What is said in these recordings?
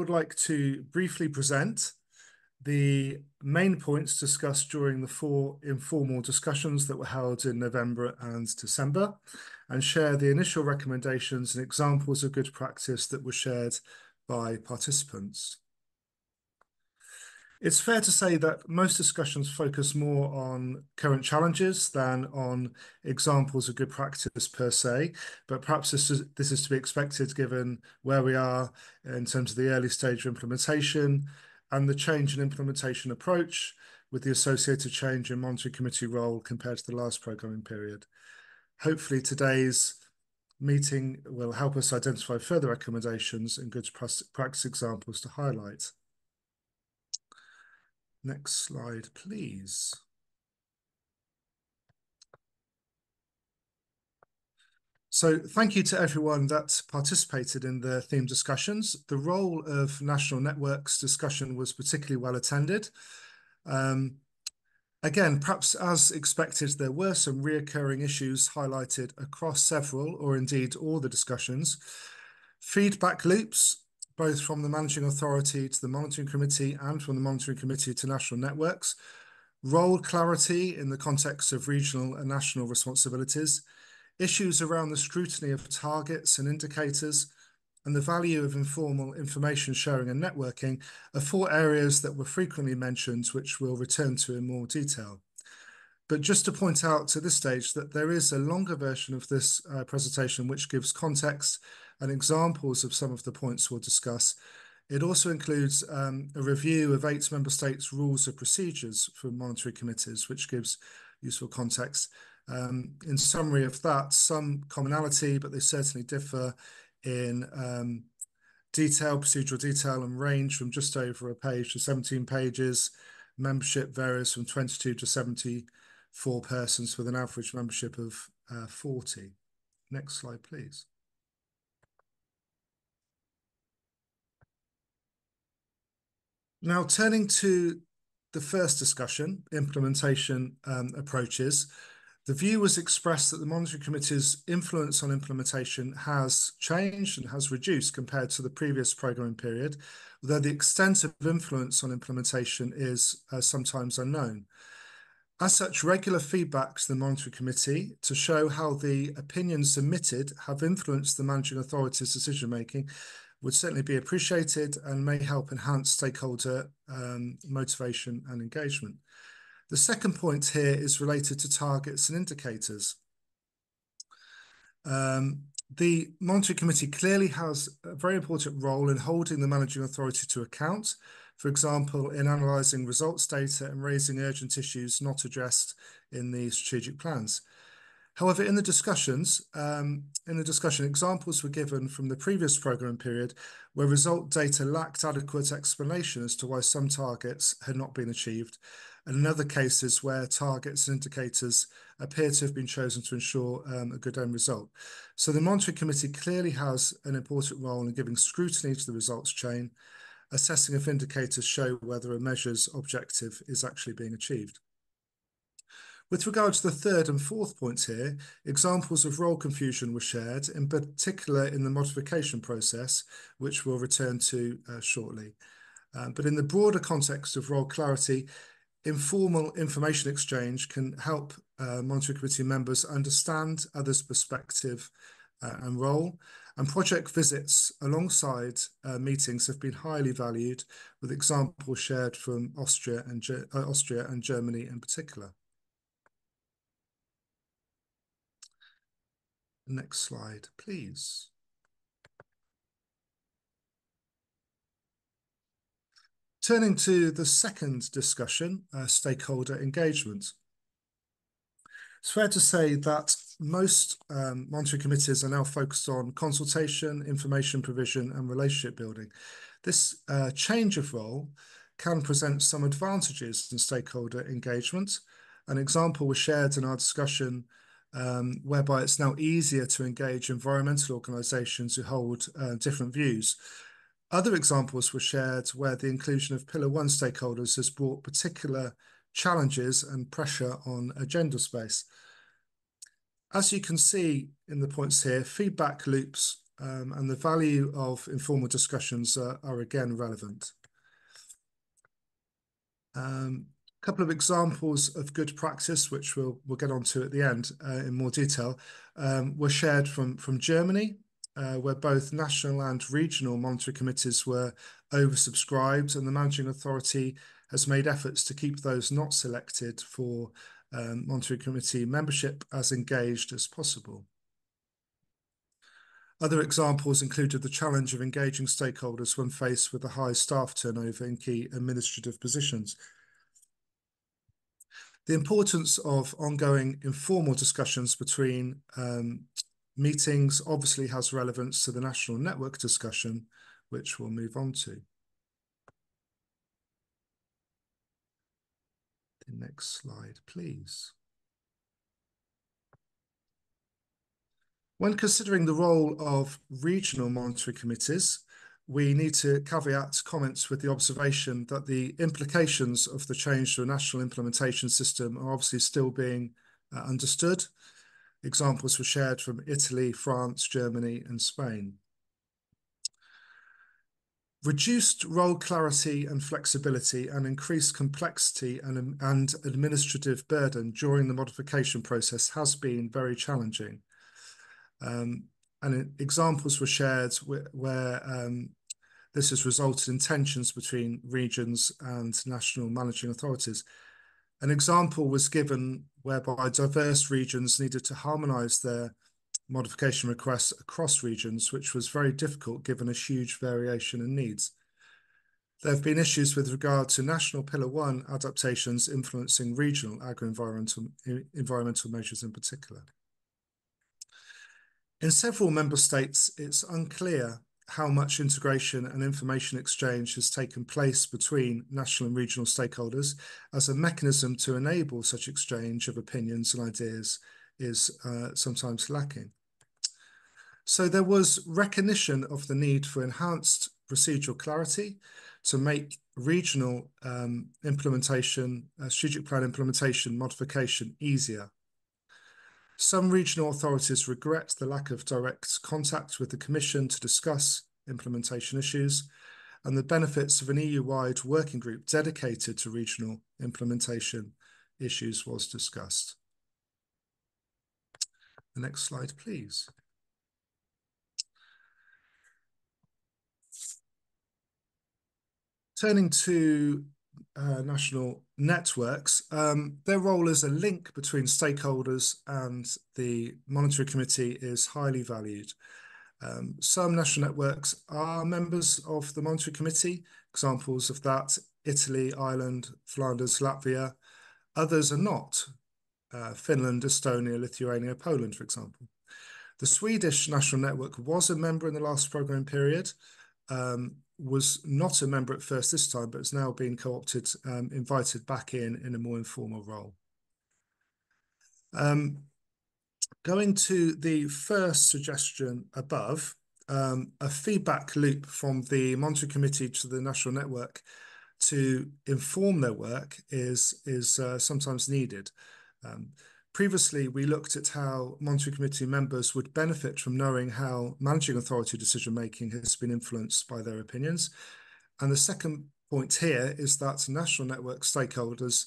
would like to briefly present the main points discussed during the 4 informal discussions that were held in November and December, and share the initial recommendations and examples of good practice that were shared by participants. It's fair to say that most discussions focus more on current challenges than on examples of good practice per se, but perhaps this is to be expected given where we are in terms of the early stage of implementation and the change in implementation approach with the associated change in monitoring committee role compared to the last programming period. Hopefully today's meeting will help us identify further recommendations and good practice examples to highlight. Next slide, please. So thank you to everyone that participated in the theme discussions. The role of national networks discussion was particularly well attended. Again, perhaps as expected, there were some reoccurring issues highlighted across several or indeed all the discussions. Feedback loops, both from the managing authority to the monitoring committee and from the monitoring committee to national networks, role clarity in the context of regional and national responsibilities, issues around the scrutiny of targets and indicators, and the value of informal information sharing and networking are 4 areas that were frequently mentioned, which we'll return to in more detail. But just to point out at this stage that there is a longer version of this presentation which gives context and examples of some of the points we'll discuss. It also includes a review of 8 member states' rules of procedures for monitoring committees, which gives useful context. In summary of that, some commonality, but they certainly differ in procedural detail and range from just over a page to 17 pages. Membership varies from 22 to 74 persons with an average membership of 40. Next slide, please. Now, turning to the first discussion, implementation approaches, the view was expressed that the Monitoring Committee's influence on implementation has changed and has reduced compared to the previous programming period, although the extent of influence on implementation is sometimes unknown. As such, regular feedback to the Monitoring Committee to show how the opinions submitted have influenced the managing authority's decision-making would certainly be appreciated and may help enhance stakeholder motivation and engagement. The second point here is related to targets and indicators. The Monitoring Committee clearly has a very important role in holding the managing authority to account, for example, in analysing results data and raising urgent issues not addressed in the strategic plans. However, in the discussion, examples were given from the previous programme period where result data lacked adequate explanation as to why some targets had not been achieved, and in other cases where targets and indicators appear to have been chosen to ensure a good end result. So the Monitoring Committee clearly has an important role in giving scrutiny to the results chain, assessing if indicators show whether a measure's objective is actually being achieved. With regard to the third and fourth points here, examples of role confusion were shared, in particular in the modification process, which we'll return to shortly. But in the broader context of role clarity, informal information exchange can help Monitoring Committee members understand others' perspective and role, and project visits alongside meetings have been highly valued, with examples shared from Austria and Germany in particular. Next slide, please. Turning to the second discussion, stakeholder engagement. It's fair to say that most monitoring committees are now focused on consultation, information provision, and relationship building. This change of role can present some advantages in stakeholder engagement. An example was shared in our discussion whereby it's now easier to engage environmental organisations who hold different views. Other examples were shared where the inclusion of Pillar 1 stakeholders has brought particular challenges and pressure on agenda space. As you can see in the points here, feedback loops and the value of informal discussions are again relevant. A couple of examples of good practice, which we'll get onto at the end in more detail, were shared from Germany, where both national and regional monitoring committees were oversubscribed, and the managing authority has made efforts to keep those not selected for monitoring committee membership as engaged as possible. Other examples included the challenge of engaging stakeholders when faced with a high staff turnover in key administrative positions. The importance of ongoing informal discussions between meetings obviously has relevance to the national network discussion, which we'll move on to. The next slide, please. When considering the role of regional monitoring committees, we need to caveat comments with the observation that the implications of the change to a national implementation system are obviously still being understood. Examples were shared from Italy, France, Germany, and Spain. Reduced role clarity and flexibility and increased complexity and administrative burden during the modification process has been very challenging. And examples were shared where this has resulted in tensions between regions and national managing authorities. An example was given whereby diverse regions needed to harmonise their modification requests across regions, which was very difficult given a huge variation in needs. There have been issues with regard to national Pillar 1 adaptations influencing regional environmental measures in particular. In several member states, it's unclear how much integration and information exchange has taken place between national and regional stakeholders, as a mechanism to enable such exchange of opinions and ideas is sometimes lacking. So there was recognition of the need for enhanced procedural clarity to make regional strategic plan implementation modification easier. Some regional authorities regret the lack of direct contact with the Commission to discuss implementation issues, and the benefits of an EU-wide working group dedicated to regional implementation issues was discussed. The next slide, please. Turning to national networks, their role as a link between stakeholders and the monitoring committee is highly valued. Some national networks are members of the monitoring committee. Examples of that: Italy, Ireland, Flanders, Latvia. Others are not: Finland, Estonia, Lithuania, Poland, for example. The Swedish national network was a member in the last programme period, was not a member at first this time, but has now been co-opted, invited back in a more informal role. Going to the first suggestion above, a feedback loop from the monitoring committee to the national network to inform their work is sometimes needed. Previously, we looked at how monitoring committee members would benefit from knowing how managing authority decision-making has been influenced by their opinions. And the second point here is that national network stakeholders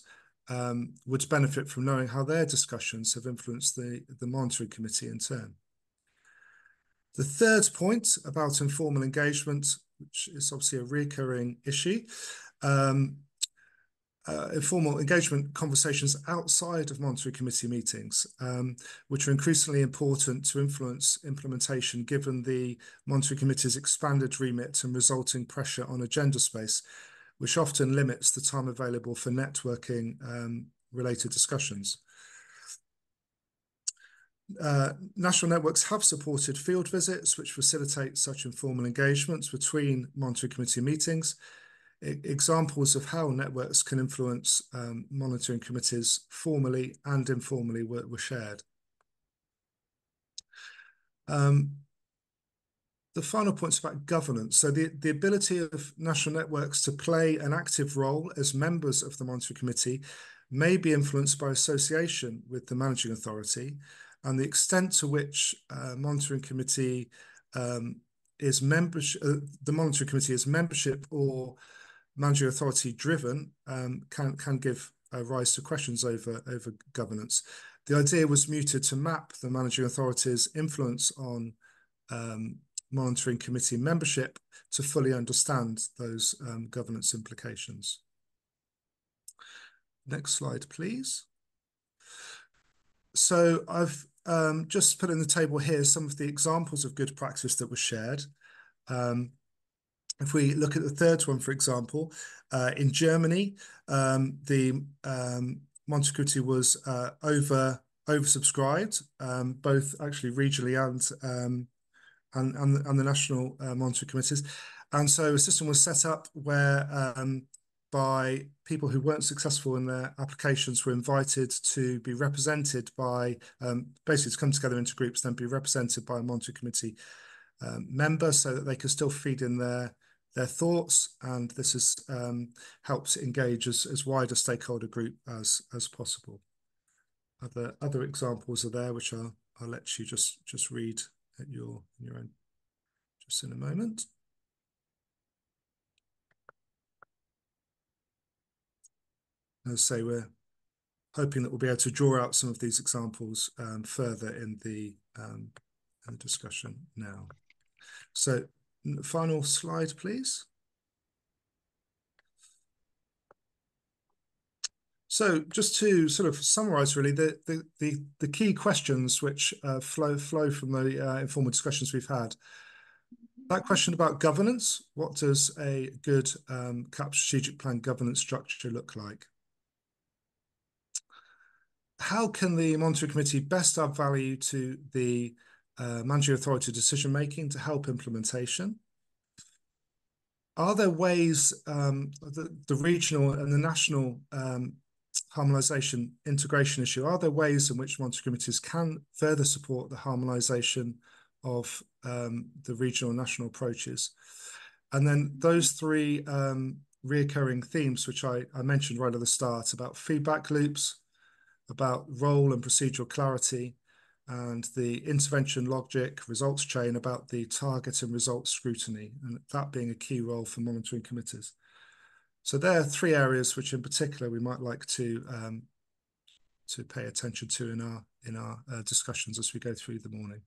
would benefit from knowing how their discussions have influenced the monitoring committee in turn. The third point about informal engagement, which is obviously a recurring issue, informal engagement conversations outside of monitoring committee meetings, which are increasingly important to influence implementation given the monitoring committee's expanded remit and resulting pressure on agenda space, which often limits the time available for networking related discussions. National networks have supported field visits, which facilitate such informal engagements between monitoring committee meetings. Examples of how networks can influence monitoring committees formally and informally were shared. The final point is about governance. So the ability of national networks to play an active role as members of the monitoring committee may be influenced by association with the managing authority, and the extent to which monitoring committee is membership, the monitoring committee is membership or managing authority driven, can give rise to questions over governance. The idea was mooted to map the managing authority's influence on monitoring committee membership to fully understand those governance implications. Next slide, please. So I've just put in the table here some of the examples of good practice that were shared. If we look at the third one, for example, in Germany, the monitoring committee was oversubscribed, both actually regionally and the national monitoring committees. And so a system was set up where by people who weren't successful in their applications were invited to be represented by, basically to come together into groups, then be represented by a monitoring committee member so that they could still feed in their thoughts. And this is helps engage as wide a stakeholder group as possible. Other examples are there, which I'll let you just read at your own just in a moment. As I say, we're hoping that we'll be able to draw out some of these examples further in the discussion now. So, final slide, please. So, just to sort of summarise, really, the key questions which flow from the informal discussions we've had. That question about governance: what does a good CAP strategic plan governance structure look like? How can the monitoring committee best add value to the managing authority decision making to help implementation? Are there ways the regional and the national harmonisation integration issue? Are there ways in which monitoring committees can further support the harmonisation of the regional and national approaches? And then those three reoccurring themes, which I mentioned right at the start, about feedback loops, about role and procedural clarity, and the intervention logic results chain about the target and result scrutiny, and that being a key role for monitoring committees. So there are three areas which in particular we might like to pay attention to in our discussions as we go through the morning.